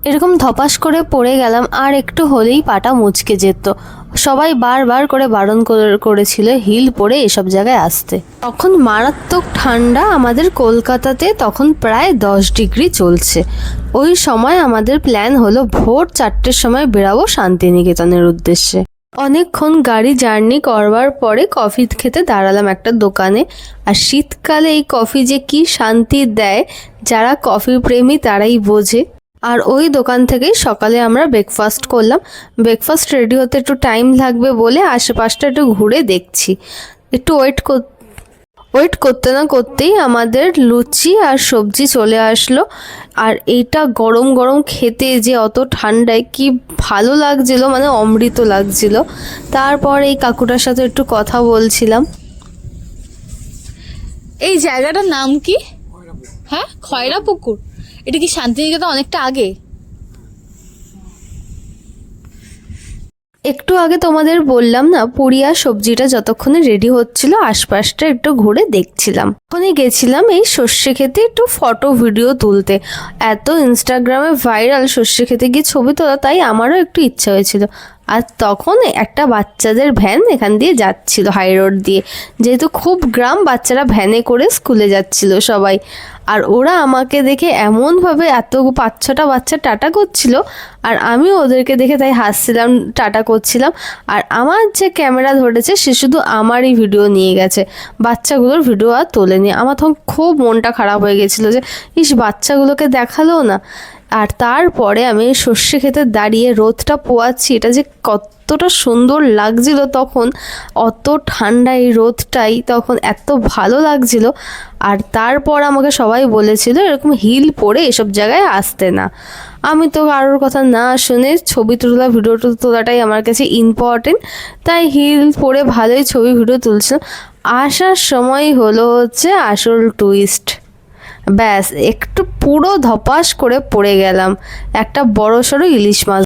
এরকম ধপাস করে পড়ে গেলাম, আর একটু হলেই পাটা মুচকে যেত। সবাই বারবার করে বারণ করেছিল হিল পরে এসব জায়গায় আসতে। তখন মারাত্মক ঠান্ডা আমাদের কলকাতাতে, তখন প্রায় 10 ডিগ্রি চলছে। ওই সময় আমাদের প্ল্যান হলো ভোর 4টের সময় বেরাবো শান্তিনিকেতনের উদ্দেশ্যে। অনেকক্ষণ গাড়ি জার্নি করবার পরে কফি খেতে দাঁড়ালাম একটা দোকানে। আর শীতকালে এই কফি যে কি শান্তি দেয়, যারা কফি প্রেমী তারাই বোঝে। আর ওই দোকান থেকেই সকালে আমরা ব্রেকফাস্ট করলাম। ব্রেকফাস্ট রেডি হতে একটু টাইম লাগবে বলে আশেপাশটা একটু ঘুরে দেখছি। একটু ওয়েট করতে না করতেই আমাদের লুচি আর সবজি চলে আসলো। আর এইটা গরম গরম খেতে যে অত ঠান্ডায় কি ভালো লাগছিল, মানে অমৃত লাগছিল। তারপর এই কাকুটার সাথে একটু কথা বলছিলাম। এই জায়গাটার নাম কি? হ্যাঁ, খয়রা পুকুর। এটা কি শান্তিনিকেতন অনেকটা আগে? একটু আগে তোমাদের বললাম না, পুরি আর সবজিটা যতক্ষণে রেডি হচ্ছিল আশপাশটা একটু ঘুরে দেখছিলাম। ওখানে গেছিলাম এই সর্ষে খেতে একটু ফটো ভিডিও তুলতে। এত ইনস্টাগ্রামে ভাইরাল সর্ষে খেতে গিয়ে ছবি তোলা, তাই আমারও একটু ইচ্ছা হয়েছিল। আর তখন একটা বাচ্চাদের ভ্যান এখান দিয়ে যাচ্ছিল হাই রোড দিয়ে, যেহেতু খুব গ্রাম, বাচ্চারা ভ্যানে করে স্কুলে যাচ্ছিল সবাই। আর ওরা আমাকে দেখে এমনভাবে এত 5-6টা বাচ্চা টাটা করছিল, আর আমিও ওদেরকে দেখে তাই হাসছিলাম, টাটা করছিলাম। আর আমার যে ক্যামেরা ধরেছে সে শুধু আমারই ভিডিও নিয়ে গেছে, বাচ্চাগুলোর ভিডিও আর তোলেনি। আমার তখন খুব মনটা খারাপ হয়ে গেছিলো যে ইস, বাচ্চাগুলোকে দেখালো না। আর তারপরে আমি সর্ষে খেতে দাঁড়িয়ে রোদটা পোয়াচ্ছি, এটা যে কতটা সুন্দর লাগছিল তখন। অত ঠান্ডা এই রোদটাই তখন এত ভালো লাগছিল। আর তারপর আমাকে সবাই বলেছিল এরকম হিল পরে এসব জায়গায় আসতে না। আমি তো কারোর কথা না শুনে ছবি তোলা, ভিডিও তোলাটাই আমার কাছে ইম্পর্টেন্ট, তাই হিল পরে ভালোই ছবি ভিডিও তুলছিলাম। আসার সময় হলো হচ্ছে আসল টুইস্ট। ব্যাস একটু পুরো ধপাস করে পড়ে গেলাম একটা বড়সড় ইলিশ মাছ।